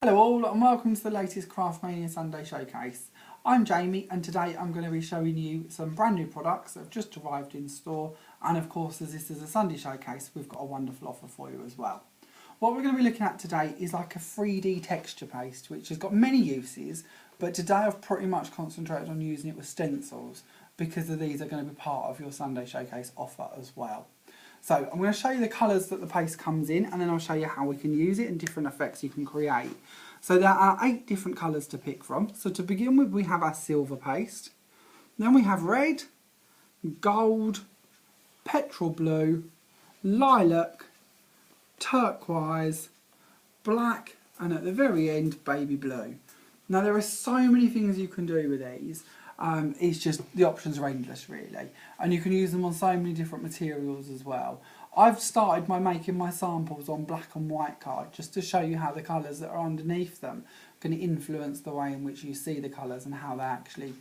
Hello all and welcome to the latest Craftmania Sunday Showcase. I'm Jamie and today I'm going to be showing you some brand new products that have just arrived in store, and of course as this is a Sunday Showcase we've got a wonderful offer for you as well. What we're going to be looking at today is like a 3D texture paste which has got many uses, but today I've pretty much concentrated on using it with stencils because these are going to be part of your Sunday Showcase offer as well. So I'm going to show you the colours that the paste comes in, and then I'll show you how we can use it and different effects you can create. So there are 8 different colours to pick from. So to begin with, we have our silver paste. Then we have red, gold, petrol blue, lilac, turquoise, black, and at the very end, baby blue. Now there are so many things you can do with these. It's just the options are endless really, and you can use them on so many different materials as well. I've started by making my samples on black and white card just to show you how the colours that are underneath them can influence the way in which you see the colours and how they actually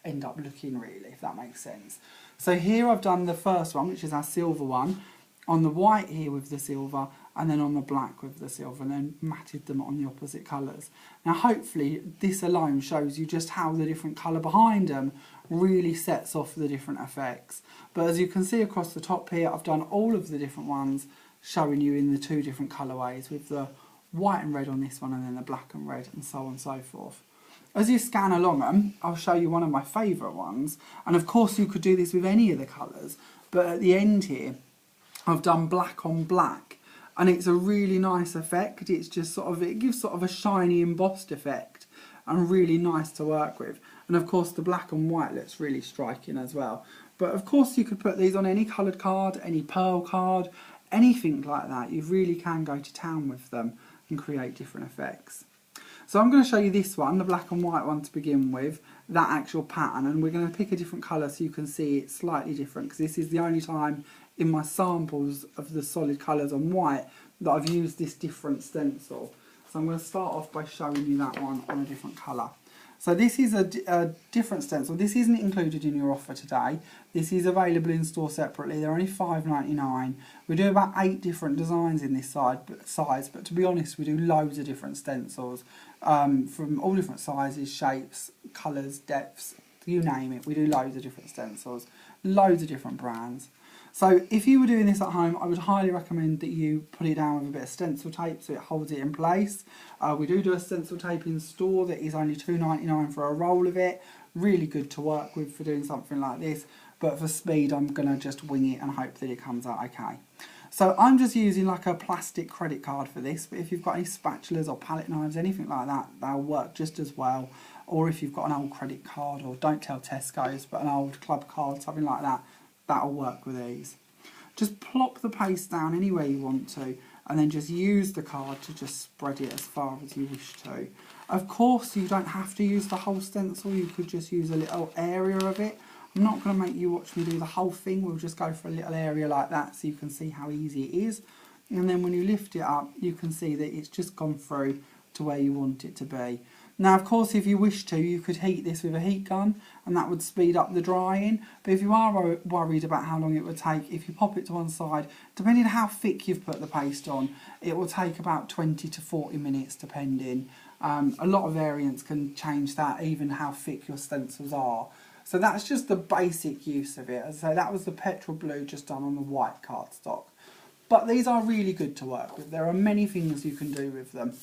end up looking really, if that makes sense. So here I've done the first one, which is our silver one, on the white here with the silver, and then on the black with the silver, and then matted them on the opposite colours. Now hopefully this alone shows you just how the different colour behind them really sets off the different effects. But as you can see across the top here, I've done all of the different ones showing you in the 2 different colourways, with the white and red on this one and then the black and red, and so on and so forth. As you scan along them, I'll show you one of my favourite ones, and of course you could do this with any of the colours, but at the end here I've done black on black, and it's a really nice effect. It's just it gives sort of a shiny embossed effect and really nice to work with. And of course the black and white looks really striking as well. But of course you could put these on any coloured card, any pearl card, anything like that. You really can go to town with them and create different effects. So I'm going to show you this one, the black and white one to begin with, that actual pattern, and we're going to pick a different colour so you can see it's slightly different, because this is the only time in my samples of the solid colours on white that I've used this different stencil. So I'm going to start off by showing you that one on a different colour. So this is a different stencil. This isn't included in your offer today. This is available in store separately. They're only $5.99. We do about 8 different designs in this size, but to be honest, we do loads of different stencils from all different sizes, shapes, colours, depths, you name it. We do loads of different stencils, loads of different brands. So if you were doing this at home, I would highly recommend that you put it down with a bit of stencil tape so it holds it in place. We do a stencil tape in store that is only $2.99 for a roll of it. Really good to work with for doing something like this, but for speed I'm going to just wing it and hope that it comes out okay. So I'm just using like a plastic credit card for this, but if you've got any spatulas or palette knives, anything like that, they'll work just as well. Or if you've got an old credit card, or don't tell Tesco's, but an old club card, something like that, that'll work with these. Just plop the paste down anywhere you want to, and then just use the card to just spread it as far as you wish to. Of course you don't have to use the whole stencil, you could just use a little area of it. I'm not going to make you watch me do the whole thing, we'll just go for a little area like that so you can see how easy it is. And then when you lift it up, you can see that it's just gone through to where you want it to be. Now of course if you wish to, you could heat this with a heat gun and that would speed up the drying, but if you are worried about how long it would take, if you pop it to one side, depending on how thick you've put the paste on, it will take about 20 to 40 minutes depending. A lot of variants can change that, even how thick your stencils are. So that's just the basic use of it. As I say, that was the petrol blue just done on the white cardstock. But these are really good to work with. There are many things you can do with them.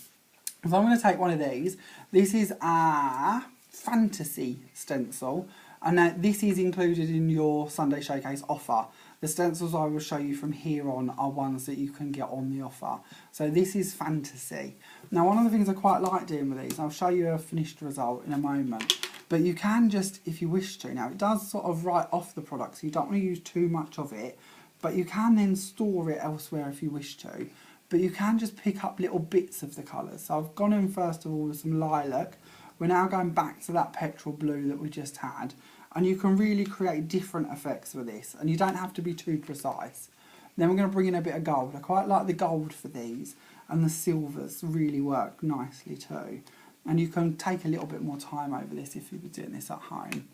So I'm going to take one of these. This is a fantasy stencil, and this is included in your Sunday Showcase offer. The stencils I will show you from here on are ones that you can get on the offer. So this is fantasy. Now one of the things I quite like doing with these, I'll show you a finished result in a moment, but you can just, if you wish to, now it does sort of write off the product, so you don't want to use too much of it, but you can then store it elsewhere if you wish to. But you can just pick up little bits of the colours. So I've gone in first of all with some lilac. We're now going back to that petrol blue that we just had. And you can really create different effects with this. And you don't have to be too precise. Then we're going to bring in a bit of gold. I quite like the gold for these. And the silvers really work nicely too. And you can take a little bit more time over this if you were doing this at home.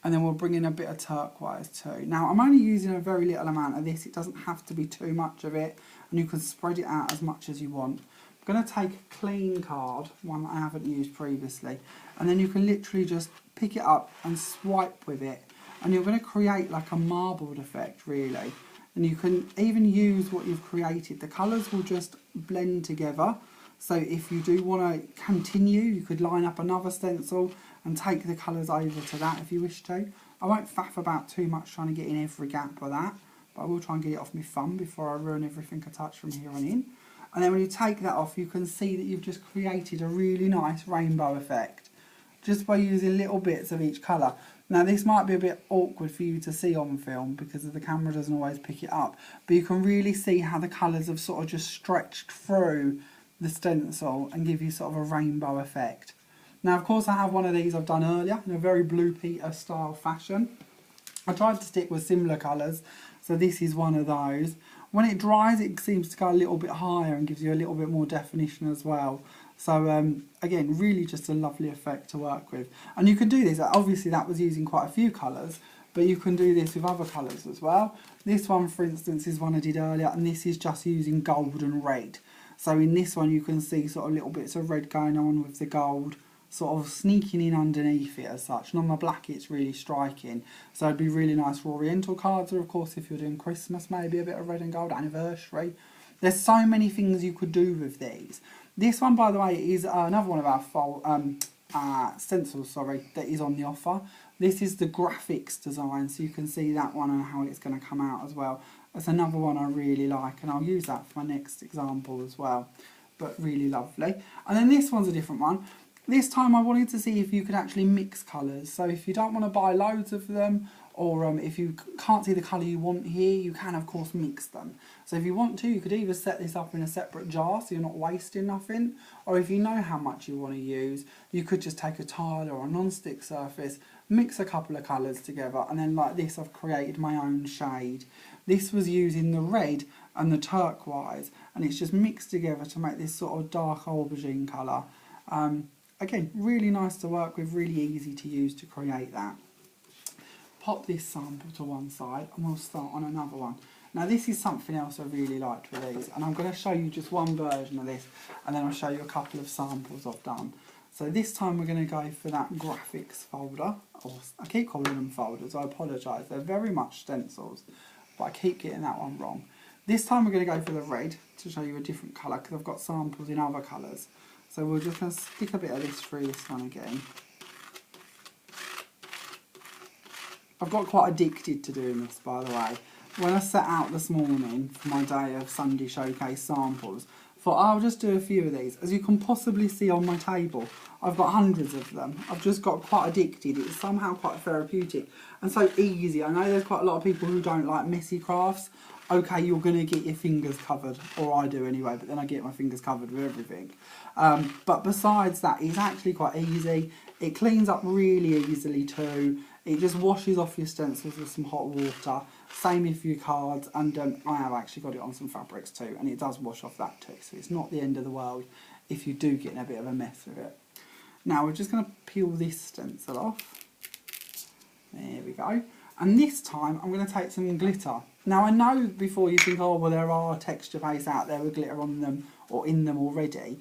And then we'll bring in a bit of turquoise too. Now I'm only using a very little amount of this, it doesn't have to be too much of it, and you can spread it out as much as you want. I'm going to take a clean card, one that I haven't used previously, and then you can literally just pick it up and swipe with it, and you're going to create like a marbled effect really. And you can even use what you've created. The colours will just blend together. So if you do want to continue, you could line up another stencil and take the colours over to that if you wish to. I won't faff about too much trying to get in every gap of that, but I will try and get it off my thumb before I ruin everything I touch from here on in. And then when you take that off, you can see that you've just created a really nice rainbow effect just by using little bits of each colour. Now this might be a bit awkward for you to see on film because the camera doesn't always pick it up, but you can really see how the colours have sort of just stretched through the stencil and give you sort of a rainbow effect. Now of course I have one of these I've done earlier in a very Blue Peter style fashion. I tried to stick with similar colours, so this is one of those. When it dries it seems to go a little bit higher and gives you a little bit more definition as well. So again, really just a lovely effect to work with. And you can do this, obviously that was using quite a few colours, but you can do this with other colours as well. This one for instance is one I did earlier, and this is just using gold and red. So in this one you can see sort of little bits of red going on with the gold, sort of sneaking in underneath it as such. And on the black it's really striking. So it'd be really nice for Oriental cards, or of course if you're doing Christmas, maybe a bit of red and gold, anniversary. There's so many things you could do with these. This one, by the way, is another one of our stencils, that is on the offer. This is the graphics design, so you can see that one and how it's going to come out as well. That's another one I really like, and I'll use that for my next example as well. But really lovely. And then this one's a different one. This time I wanted to see if you could actually mix colours. So if you don't want to buy loads of them, or if you can't see the colour you want here, you can of course mix them. So if you want to, you could either set this up in a separate jar so you're not wasting nothing, or if you know how much you want to use, you could just take a tile or a non-stick surface, mix a couple of colours together, and then like this I've created my own shade. This was using the red and the turquoise, and it's just mixed together to make this sort of dark aubergine colour. Again, really nice to work with, really easy to use to create that. Pop this sample to one side and we'll start on another one. Now this is something else I really liked with these, and I'm going to show you just one version of this and then I'll show you a couple of samples I've done. So this time we're going to go for that graphics folder, or I keep calling them folders, I apologise, they're very much stencils, but I keep getting that one wrong. This time we're going to go for the red to show you a different colour because I've got samples in other colours. So we're just going to stick a bit of this through this one again. I've got quite addicted to doing this, by the way. When I set out this morning for my day of Sunday showcase samples, I thought I'll just do a few of these. As you can possibly see on my table, I've got hundreds of them. I've just got quite addicted. It's somehow quite therapeutic and so easy. I know there's quite a lot of people who don't like messy crafts. Okay, you're going to get your fingers covered, or I do anyway, but then I get my fingers covered with everything. But besides that, it's actually quite easy. It cleans up really easily too. It just washes off your stencils with some hot water. Same if your cards, and I have actually got it on some fabrics too, and it does wash off that too. So it's not the end of the world if you do get in a bit of a mess with it. Now we're just going to peel this stencil off. There we go. And this time I'm going to take some glitter. Now I know before you think, oh well, there are texture paste out there with glitter on them or in them already.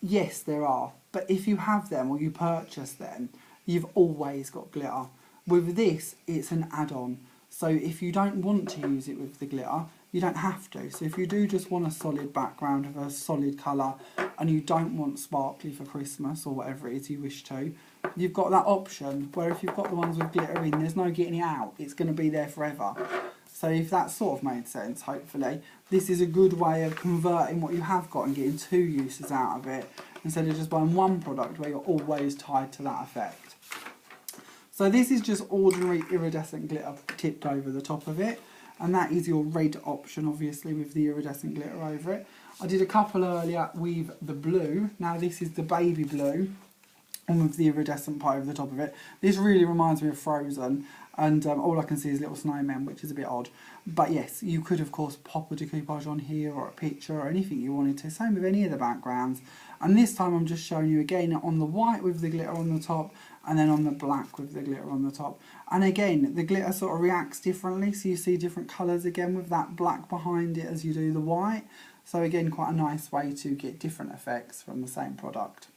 Yes, there are. But if you have them or you purchase them, you've always got glitter. With this, it's an add-on. So if you don't want to use it with the glitter, you don't have to. So if you do just want a solid background of a solid colour and you don't want sparkly for Christmas or whatever it is you wish to, you've got that option where if you've got the ones with glitter in, there's no getting it out. It's going to be there forever. So if that sort of made sense, hopefully, this is a good way of converting what you have got and getting two uses out of it instead of just buying one product where you're always tied to that effect. So this is just ordinary iridescent glitter tipped over the top of it, and that is your red option, obviously, with the iridescent glitter over it. I did a couple earlier with the blue. Now this is the baby blue, and with the iridescent part over the top of it. This really reminds me of Frozen, and all I can see is little snowmen, which is a bit odd. But yes, you could of course pop a decoupage on here or a picture or anything you wanted to. Same with any of the backgrounds. And this time I'm just showing you again on the white with the glitter on the top, and then on the black with the glitter on the top. And again, the glitter sort of reacts differently, so you see different colours again with that black behind it as you do the white. So again, quite a nice way to get different effects from the same product.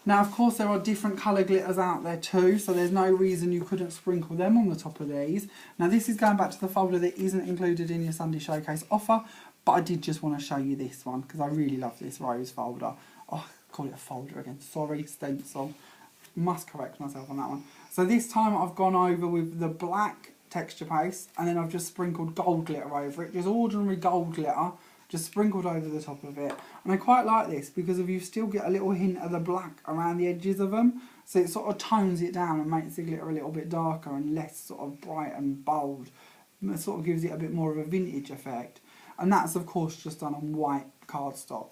Now, of course, there are different colour glitters out there too, so there's no reason you couldn't sprinkle them on the top of these. Now, this is going back to the folder that isn't included in your Sunday Showcase offer, but I did just want to show you this one because I really love this rose folder. Oh, I call it a folder again. Sorry, stencil. Must correct myself on that one. So this time I've gone over with the black texture paste and then I've just sprinkled gold glitter over it, just ordinary gold glitter. Just sprinkled over the top of it, and I quite like this because if you still get a little hint of the black around the edges of them, so it sort of tones it down and makes the glitter a little bit darker and less sort of bright and bold. It sort of gives it a bit more of a vintage effect, and that's of course just done on white cardstock.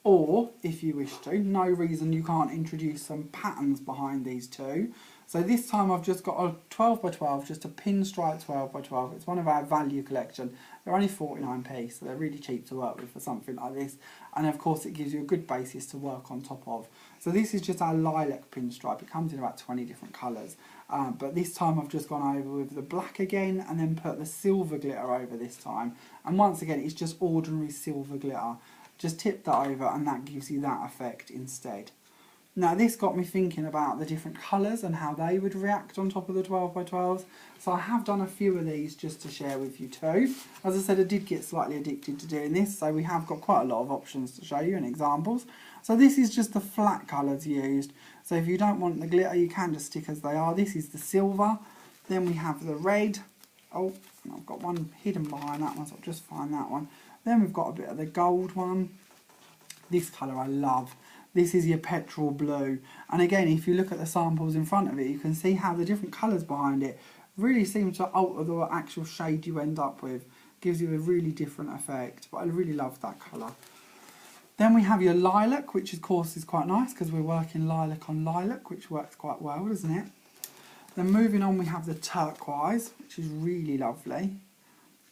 Or if you wish to, no reason you can't introduce some patterns behind these two. So this time I've just got a 12 by 12, just a pinstripe 12 by 12. It's one of our value collection. They're only 49p, so they're really cheap to work with for something like this. And of course it gives you a good basis to work on top of. So this is just our lilac pinstripe. It comes in about 20 different colours. But this time I've just gone over with the black again and then put the silver glitter over this time. And once again, it's just ordinary silver glitter. Just tip that over and that gives you that effect instead. Now this got me thinking about the different colours and how they would react on top of the 12 by 12s. So I have done a few of these just to share with you too. As I said, I did get slightly addicted to doing this, so we have got quite a lot of options to show you and examples. So this is just the flat colours used. So if you don't want the glitter, you can just stick as they are. This is the silver. Then we have the red. Oh, I've got one hidden behind that one, so I'll just find that one. Then we've got a bit of the gold one. This colour I love. This is your petrol blue, and again if you look at the samples in front of it you can see how the different colours behind it really seem to alter the actual shade you end up with. Gives you a really different effect, but I really love that colour. Then we have your lilac, which of course is quite nice because we're working lilac on lilac, which works quite well, doesn't it? Then moving on we have the turquoise, which is really lovely.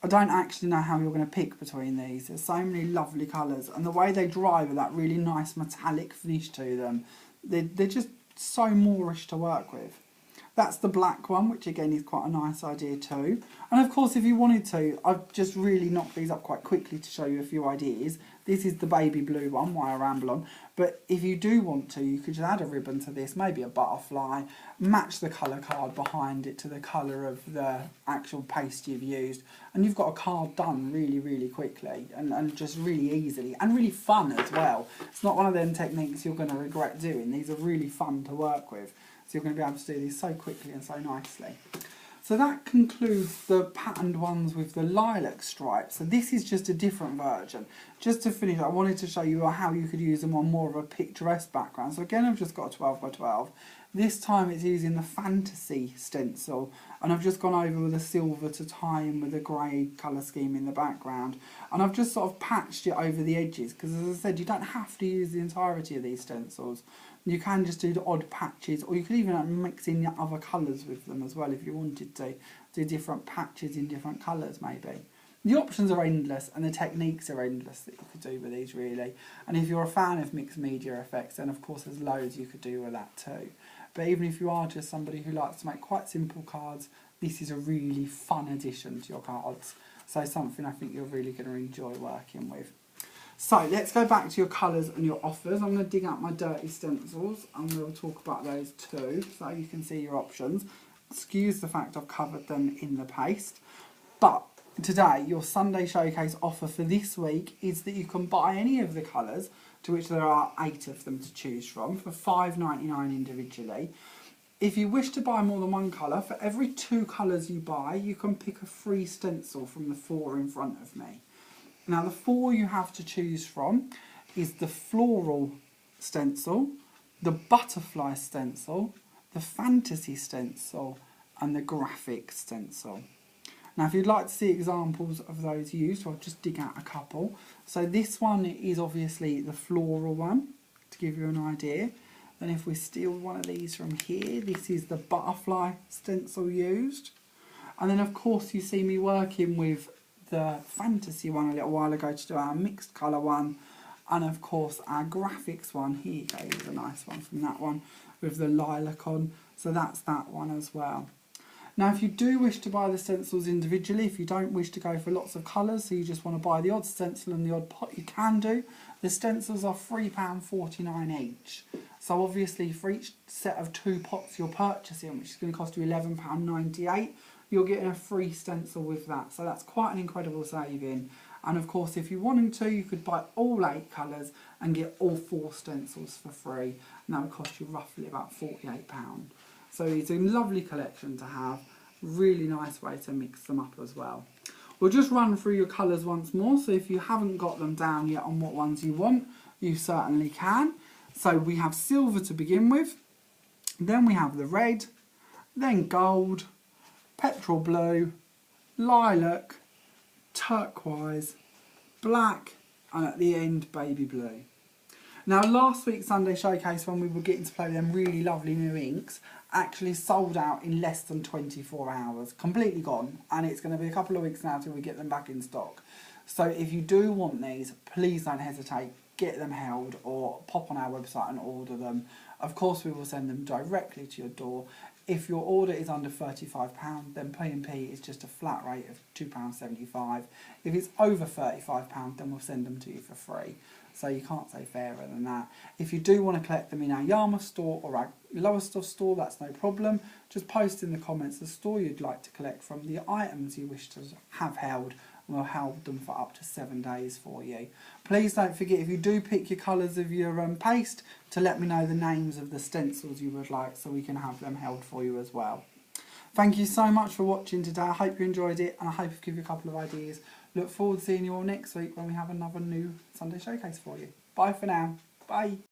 I don't actually know how you're going to pick between these. There's so many lovely colours, and the way they dry with that really nice metallic finish to them, they're just so Moorish to work with. That's the black one, which again is quite a nice idea too. And of course if you wanted to, I've just really knocked these up quite quickly to show you a few ideas. This is the baby blue one, why I ramble on. But if you do want to, you could just add a ribbon to this, maybe a butterfly, match the colour card behind it to the colour of the actual paste you've used. And you've got a card done really, really quickly and just really easily and really fun as well. It's not one of them techniques you're going to regret doing. These are really fun to work with. So you're going to be able to do these so quickly and so nicely. So that concludes the patterned ones with the lilac stripe. So this is just a different version. Just to finish, I wanted to show you how you could use them on more of a picturesque background. So again, I've just got a 12 by 12. This time it's using the Fantasy stencil, and I've just gone over with a silver to tie in with a grey colour scheme in the background. And I've just sort of patched it over the edges, because as I said, you don't have to use the entirety of these stencils. You can just do the odd patches, or you could even mix in other colours with them as well if you wanted to. Do different patches in different colours maybe. The options are endless and the techniques are endless that you could do with these really. And if you're a fan of mixed media effects, then of course there's loads you could do with that too. But even if you are just somebody who likes to make quite simple cards, this is a really fun addition to your cards. So something I think you're really going to enjoy working with. So let's go back to your colours and your offers. I'm going to dig out my dirty stencils and we'll talk about those too, so you can see your options. Excuse the fact I've covered them in the paste. But today, your Sunday Showcase offer for this week is that you can buy any of the colours, to which there are 8 of them to choose from, for £5.99 individually. If you wish to buy more than one colour, for every 2 colours you buy, you can pick a free stencil from the 4 in front of me. Now the 4 you have to choose from is the Floral stencil, the Butterfly stencil, the Fantasy stencil and the Graphic stencil. Now if you'd like to see examples of those used, I'll just dig out a couple. So this one is obviously the Floral one, to give you an idea. Then if we steal one of these from here, this is the Butterfly stencil used. And then of course you see me working with the Fantasy one a little while ago to do our mixed colour one, and of course our Graphics one. Here you go, here's a nice one from that one with the lilac on, so that's that one as well. Now if you do wish to buy the stencils individually, if you don't wish to go for lots of colours, so you just want to buy the odd stencil and the odd pot, you can do. The stencils are £3.49 each. So obviously for each set of 2 pots you're purchasing, which is going to cost you £11.98, you're getting a free stencil with that. So that's quite an incredible saving. And of course if you wanted to, you could buy all 8 colours and get all 4 stencils for free. And that would cost you roughly about £48. So it's a lovely collection to have. Really nice way to mix them up as well. We'll just run through your colours once more. So if you haven't got them down yet on what ones you want, you certainly can. So we have silver to begin with. Then we have the red. Then gold. Petrol blue. Lilac. Turquoise. Black. And at the end, baby blue. Now last week's Sunday Showcase, when we were getting to play with them really lovely new inks, actually sold out in less than 24 hours. Completely gone. And it's going to be a couple of weeks now till we get them back in stock. So if you do want these, please don't hesitate. Get them held or pop on our website and order them. Of course we will send them directly to your door. If your order is under £35, then P&P is just a flat rate of £2.75. If it's over £35, then we'll send them to you for free. So you can't say fairer than that. If you do want to collect them in our Yarmouth store or our Lowestoft store, that's no problem. Just post in the comments the store you'd like to collect from, the items you wish to have held, and we'll hold them for up to 7 days for you. Please don't forget, if you do pick your colours of your paste, to let me know the names of the stencils you would like so we can have them held for you as well. Thank you so much for watching today. I hope you enjoyed it and I hope I've given you a couple of ideas. Look forward to seeing you all next week when we have another new Sunday Showcase for you. Bye for now. Bye.